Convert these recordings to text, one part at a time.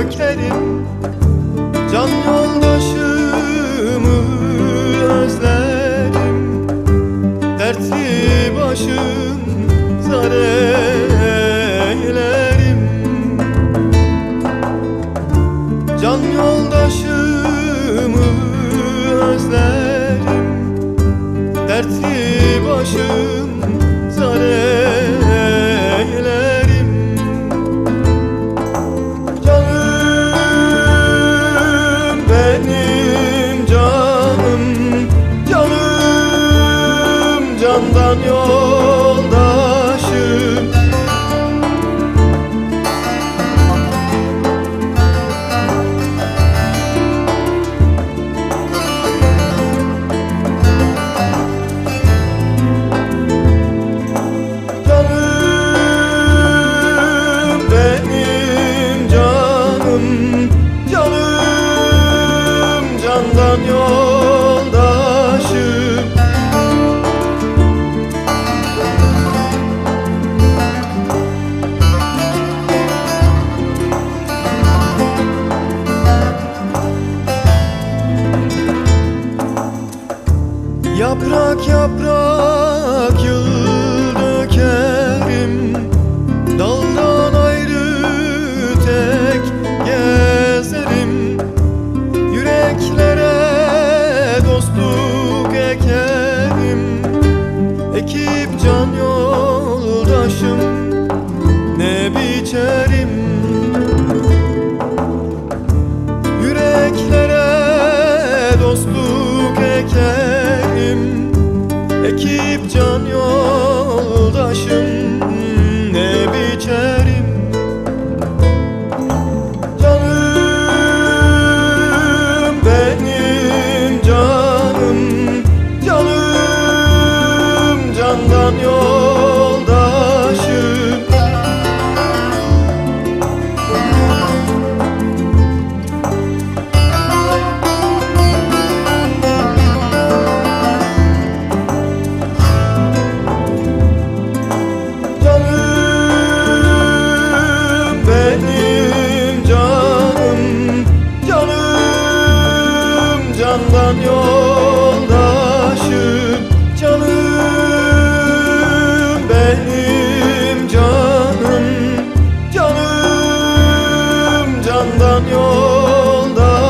ekerim. Can yoldaşımı özlerim. Dertli başım zar eylerim. Can yoldaşımı özlerim. Dertli başım zar eylerim. Canım benim canım, canım candan yoldaşım. Canım candan yoldaşım. Yaprak yaprak yıl dökerim. Daldan ayrı tek gezerim. Yüreklere dostluk ekerim. Ekip can yoldaşım ne biçerim. Yüreklere dostluk ekerim. Ekip can yoldaşım ne biçerim. Canım benim canım, canım candan yoldaşım. Candan yoldaşım, canım benim canım, canım candan yoldaşım.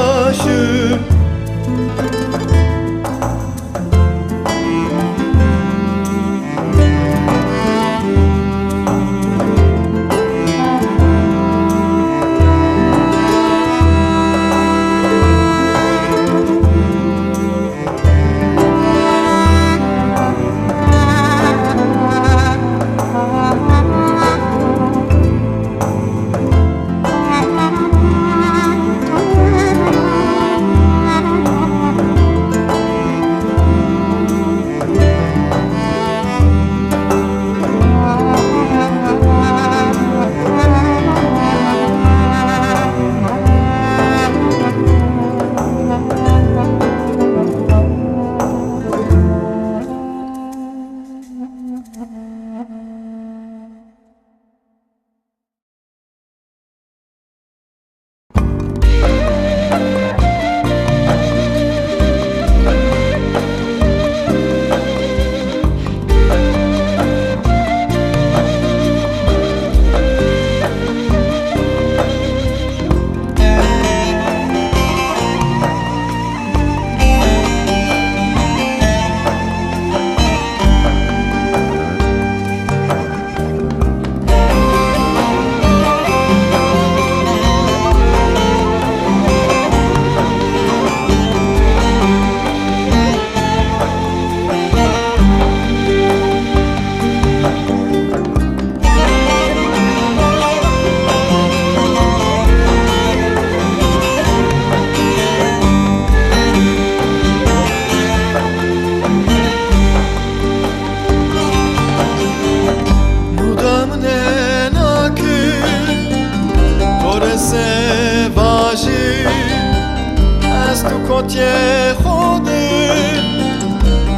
کتیه خوده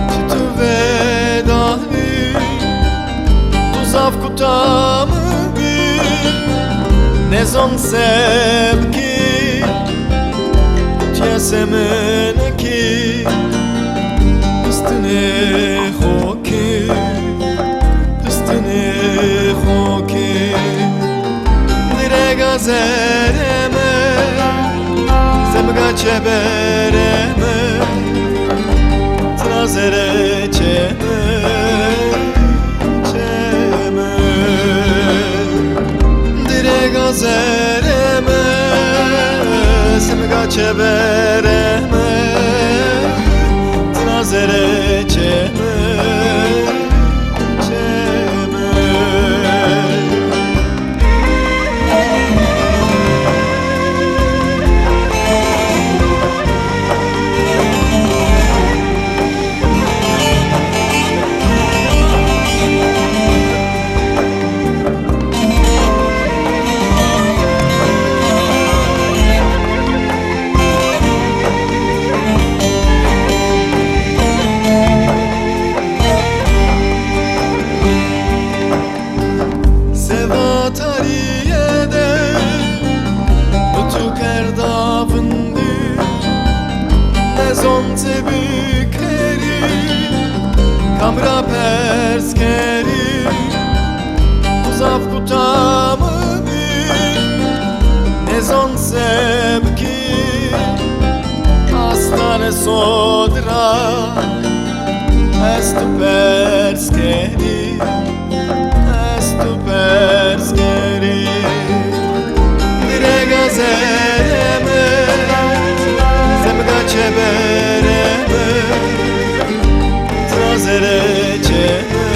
چی تو ودانی تو زف کتامı bir ne zon sevgi semeneki üstüne hoki üstüne hoki dire gazereme zemga çebereme trazere çeme çeme dire gazereme zemga çebereme trazere çeme Zonte bükeri kamra perskeri uzaf kutamı ne zon sebki astane sodra estu perskeri dire gazereme zemga çebereme trazere çeme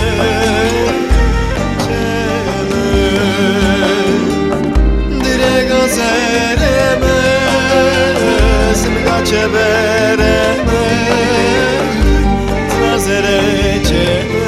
çeme dire gazereme zemga çebereme trazere çeme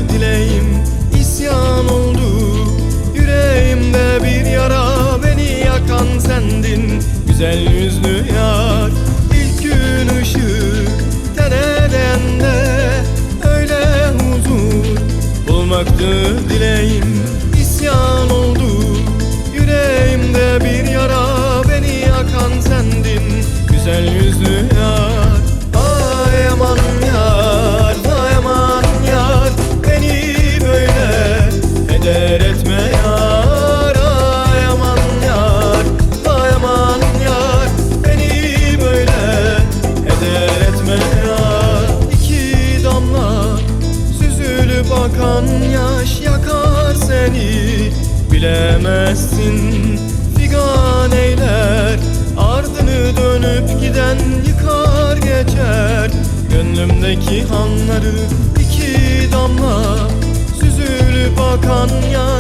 Dileğim isyan oldu. Yüreğimde bir yara, beni yakan sendin. Güzel yüzlü yar, ilk gün ışık tene değende öyle huzur bulmaktı dileğim. İsyan oldu. Yüreğimde bir yara, beni yakan sendin. Güzel yüzlü yar. Ay aman yar, ay aman yar, beni böyle heder etme yar. Ay aman yar, ay aman yar, beni böyle heder etme yar. İki damla süzülüp akan yaş yakar seni, bilemezsin figan eyler. Ardını dönüp giden yıkar geçer gönlümdeki hanları. İki damla süzülüp akan yaş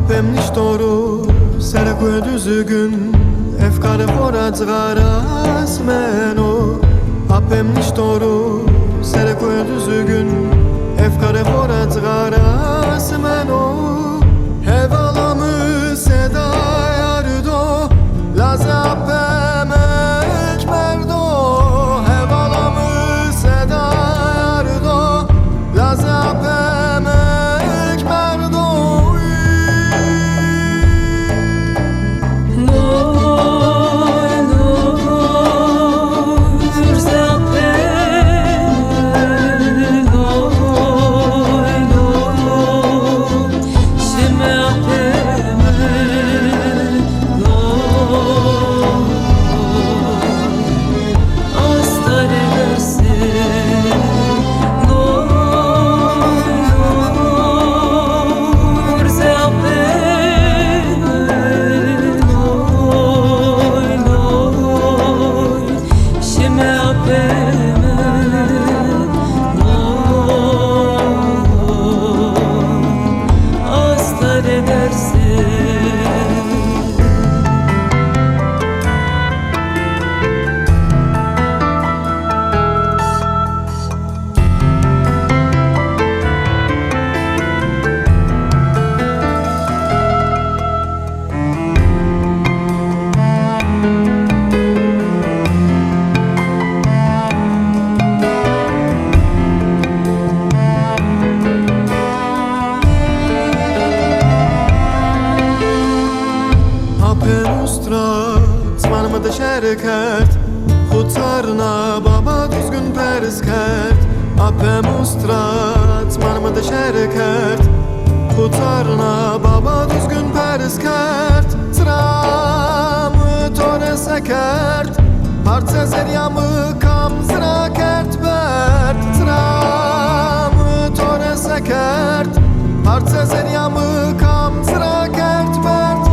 Apemniş doğru Serkoy düzgün Efkarı fora cıgaras meno Apemniş doğru Serkoy düzgün Efkarı fora cıgaras meno Hevalamı seda yardo Laze apemek merdo Hevalamı seda yardo Laze apemek merdo Zmanımda şerkert Xutarna baba düzgün perskert Apem ustrat Zmanımda şerkert Xutarna baba düzgün perskert Tramı tore sekert Parça zeryamı kam zra kert bert Tramı tore sekert Parça zeryamı kam zra kert bert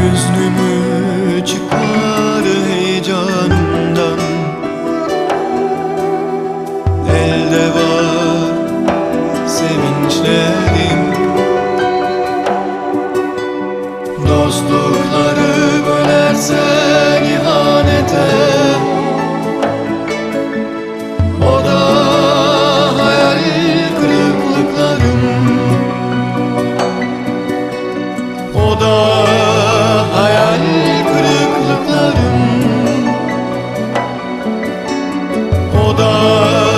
Hüznümü çıkar heyecanımdan Elde var sevinçlerim Dostlukları bölersen ihanete O da hayal kırıklıklarım O da hayal kırıklıklarım O da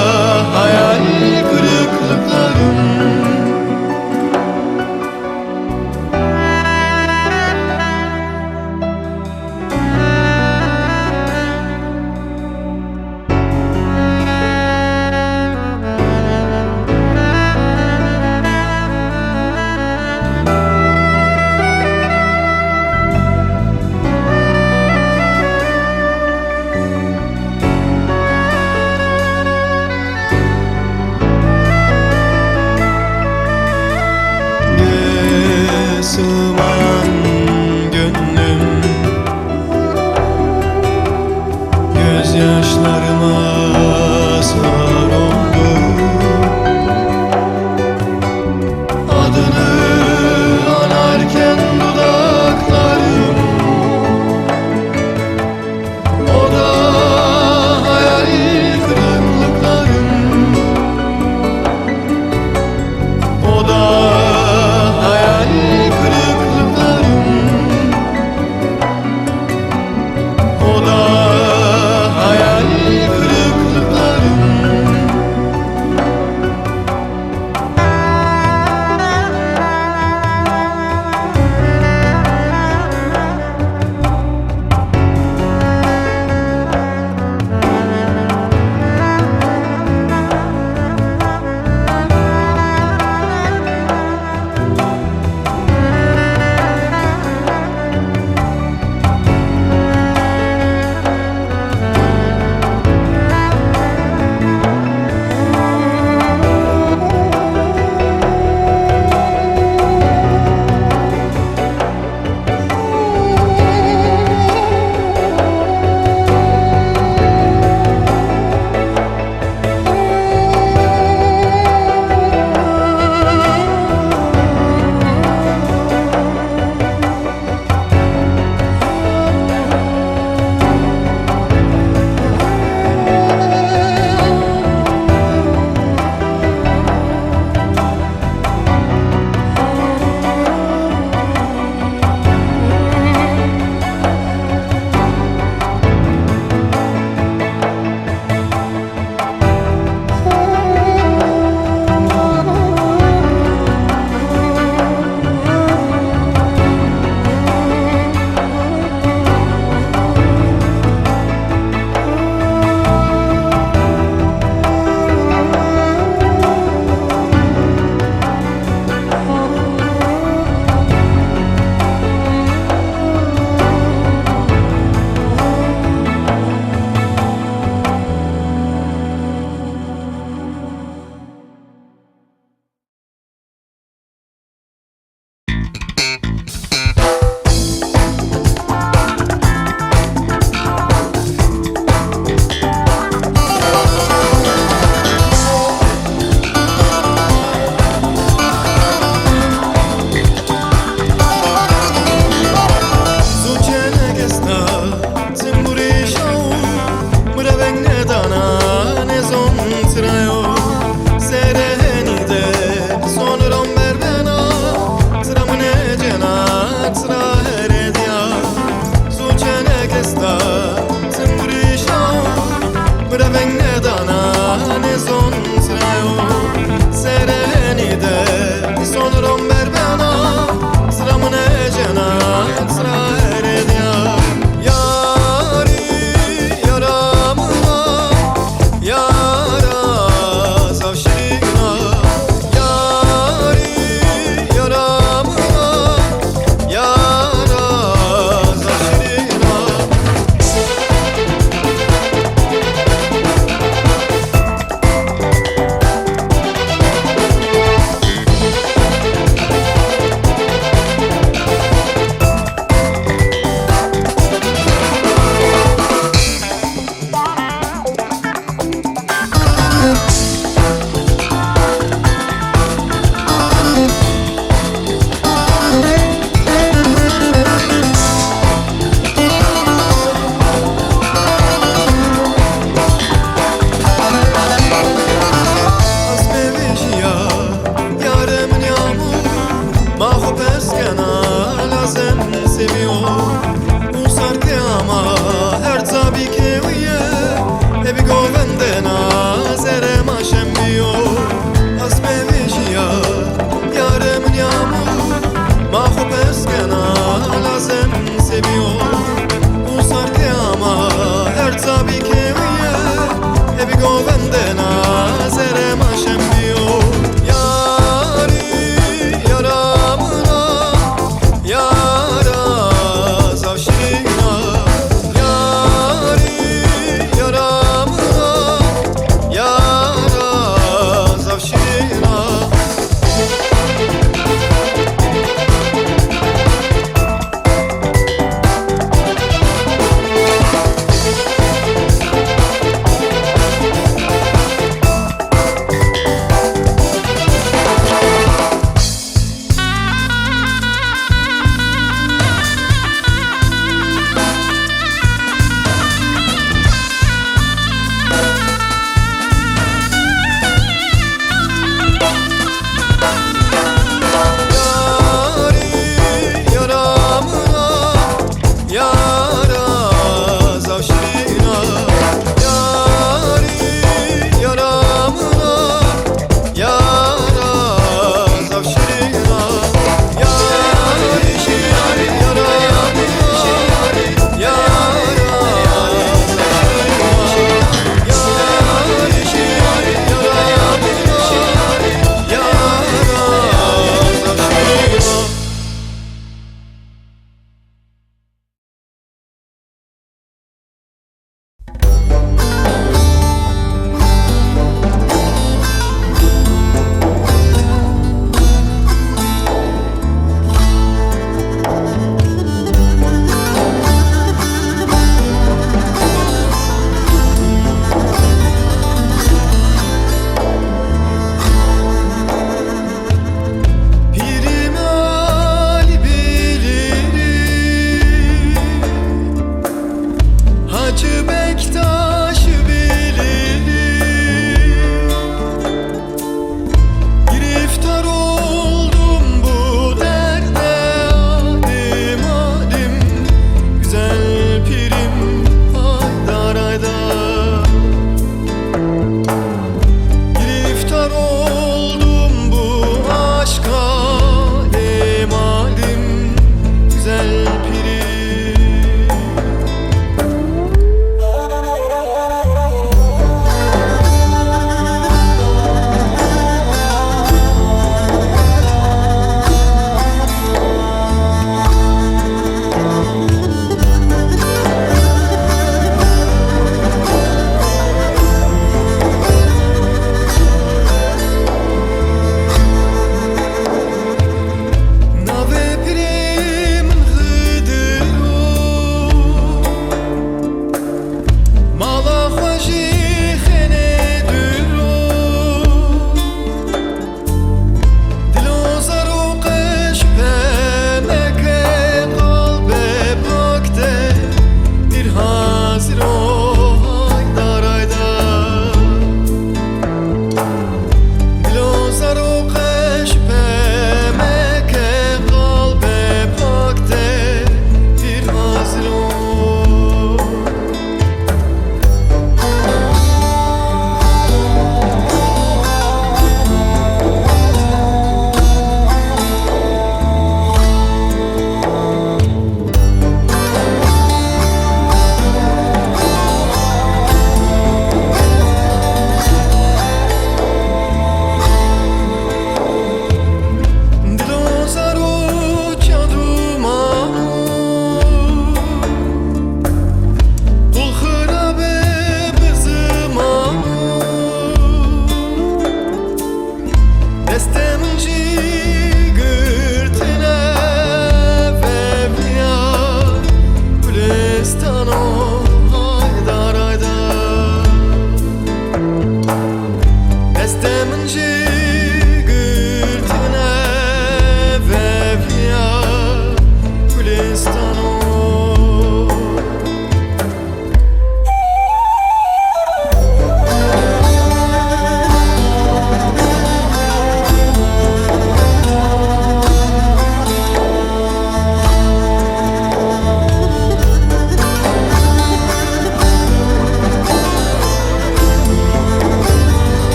dana ne zon trayo sereni de son romber bena tramne cena tra heredia suçene kesta tımbrişa mravenne dana ne zon trayo sereni de son romber bena tramne cena tra heredia yari yaramına yara zavşirina yari yaramına yara zavşirina seviyor Usarte ama her tabi ki uye Ebi govendena zere maş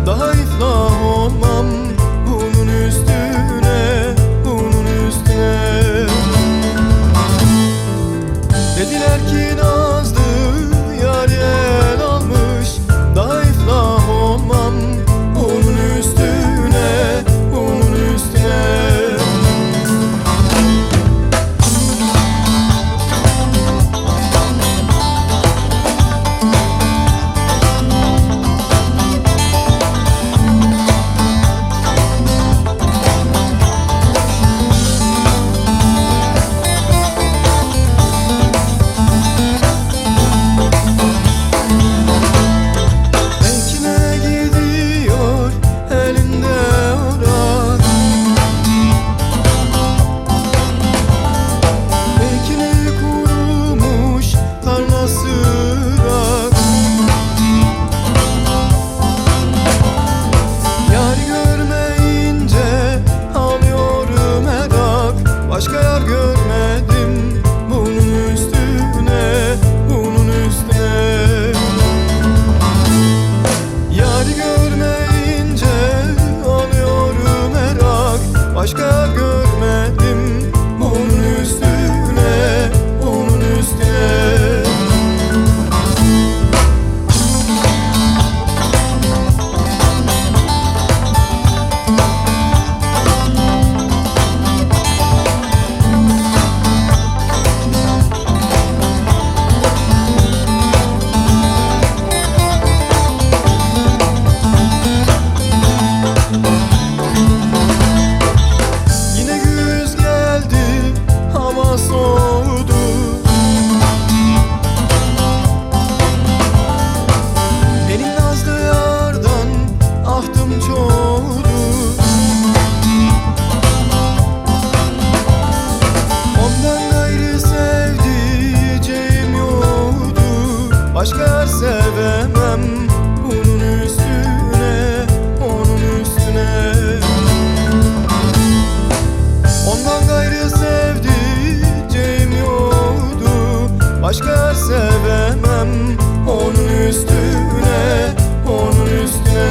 Daha iflah olmam bunun üstüne, bunun üstüne. Dediler ki nazlı yar el almış, daha iflah olmam bunun üstüne, bunun üstüne. Belkine gidiyor elinde orak, belkine kurumuş tarlası rak. Yar görmeyince alıyorum merak, başka yar görmedim bunun üstüne, bunun üstüne. Yar görmeyince alıyorum merak, başka yar görmedim bunun üstüne, bunun üstüne. Yine güz geldi, hava soğudu. Benim nazlı yardan ahtım çoğdu. Ondan gayrı sevdiceğim yoktu, başka yar sevemem bunun üstüne, onun üstüne. Ondan gayrı sevdiceğim yoktu, başka yar sevemem onun üstüne, onun üstüne.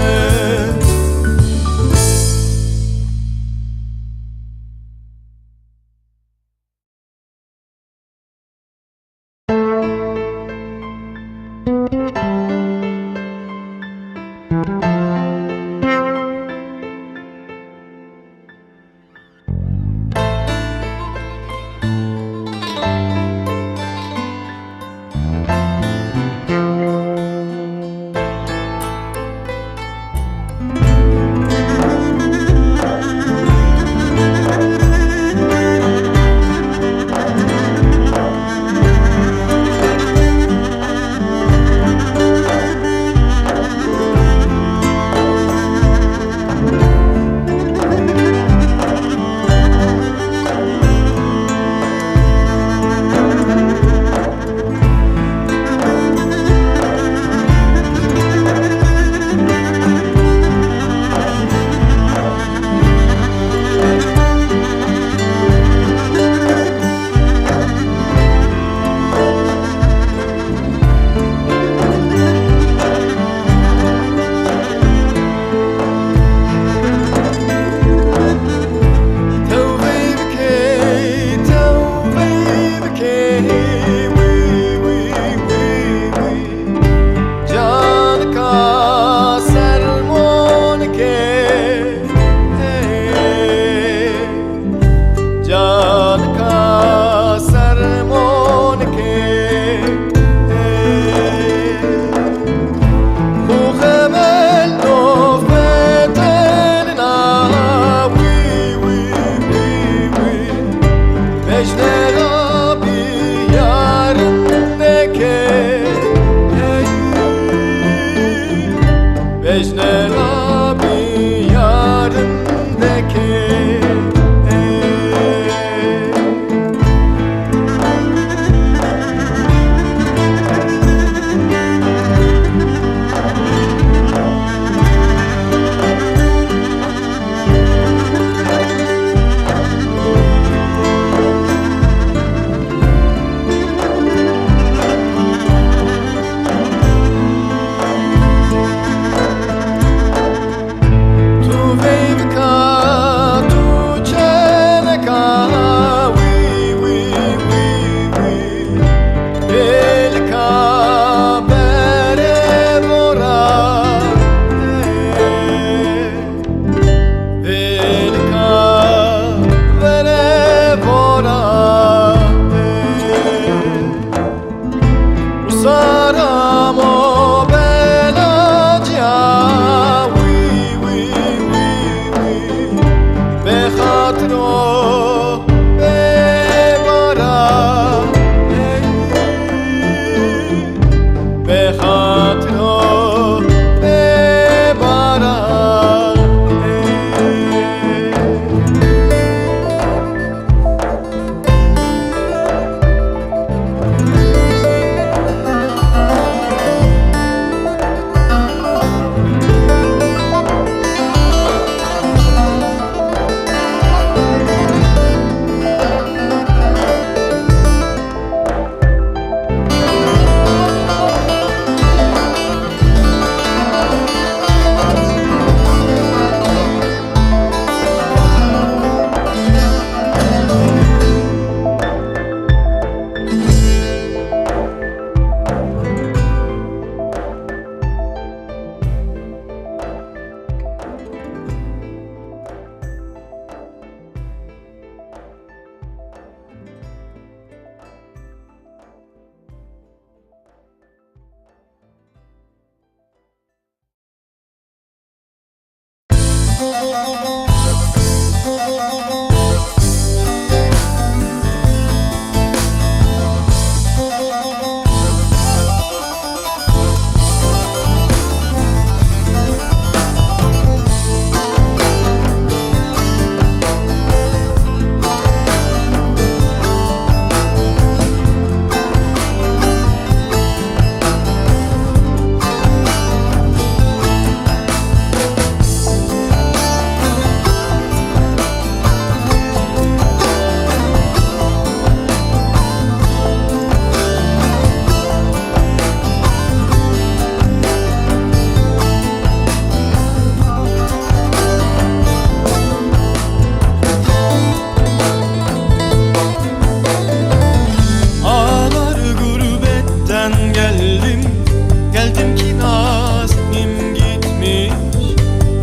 Geldim ki Nazım gitmiş,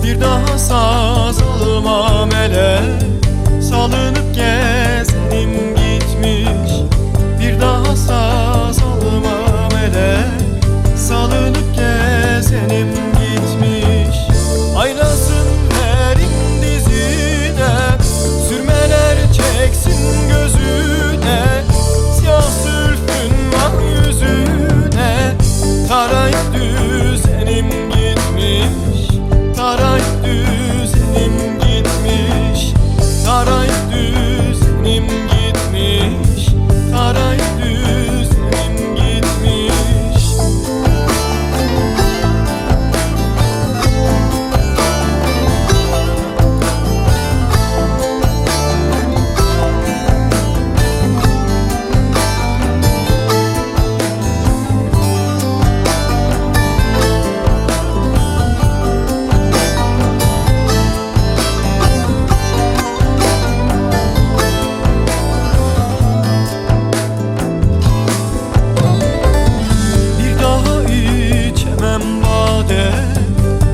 bir daha saz almam ele. Salınıp gezenim gitmiş, bir daha saz almam ele. Salınıp gezenim gitmiş. Aynasın verin dizine, sürmeler çeksin gözüne. Siyah sülfün var yüzüne, tarayıp düzenim gitmiş, tarayıp düzenim gitmiş, tarayıp düzenim gitmiş, tarayıp düzenim gitmiş.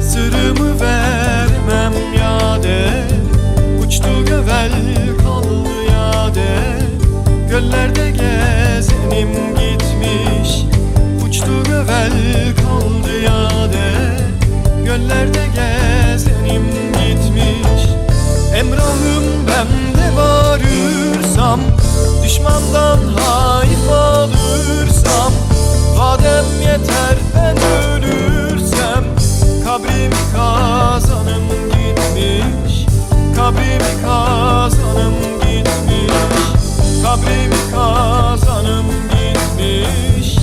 Sırrımı vermem yade, uçtu gövel kaldı yade. Göllerde gezenim gitmiş, uçtu gövel kaldı yade. Göllerde gezenim gitmiş. Emrahım bende varırsam, düşmandan hayır alırsam, vadem yeter ben ölürsem. Kabrimi kazanım gitmiş, kabrimi kazanım gitmiş, kabrimi kazanım gitmiş,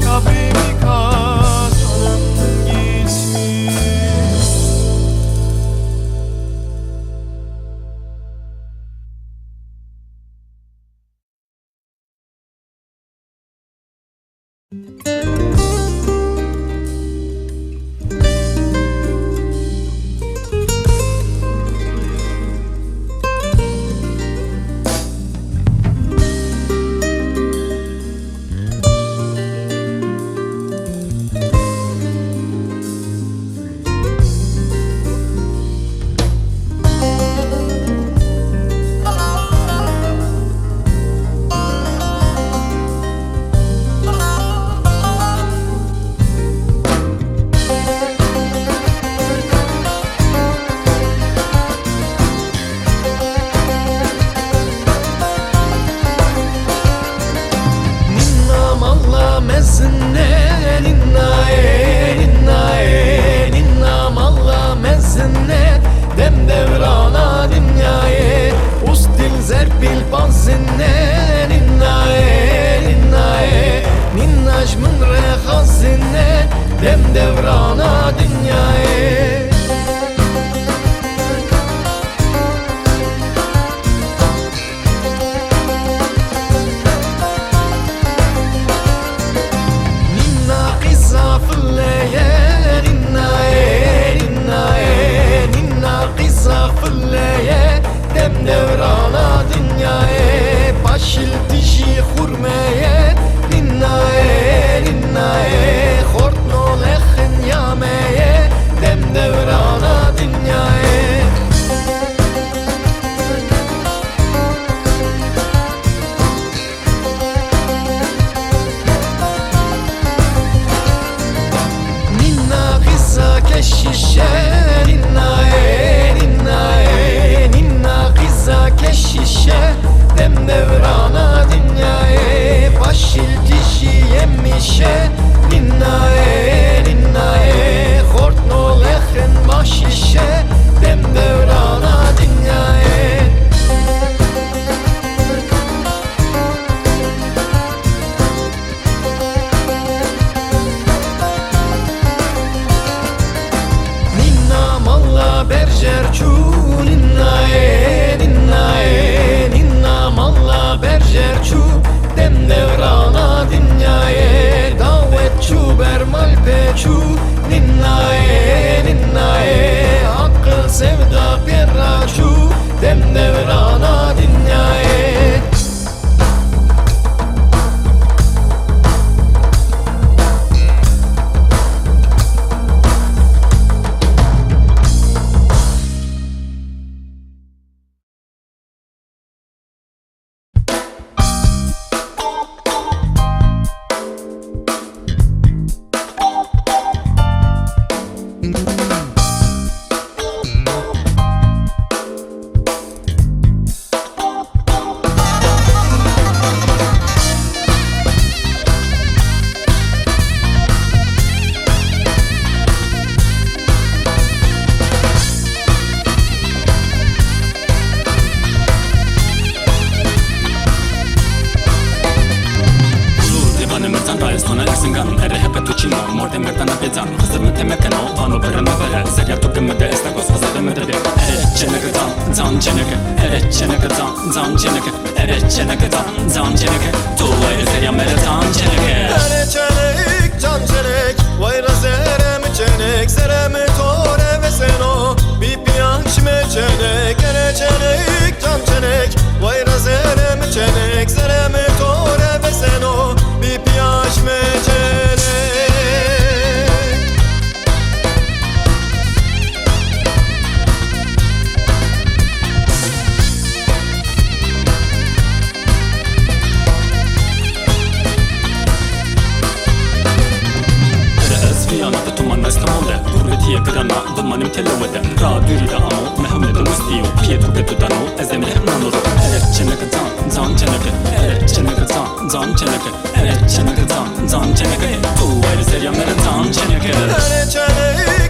kabrimi kazanım gitmiş. Dem devrana dünyayı. Ninna qissa filleye, ninna ninna qissa filleye. Dem devrana dünyayı. Başil dişi hurmeye, ninna ninna. Hortno lechen yameye. malla berjerçu ninna malla berjerçu dem devrana dünyaye davetçu bermal peçu ninnaye hakkı sevda perraçu dem devrana dünyaye. Ereçenek can çenek Vayra zerem çenek Zeremi tore ve seno Bir piyanç meçenek Ereçenek can çenek Vayra zerem çenek Zeremi tore ve seno Bir piyanç meçenek. هي قرنا ضمن متلودة رادوري دا أمو محمد مستيو بيتو بيتو دانو أزمي نانو رو أرد چنك زان چنك أرد چنك زان چنك أرد چنك زان چنك تو وير سريا مر زان چنك Ereçenek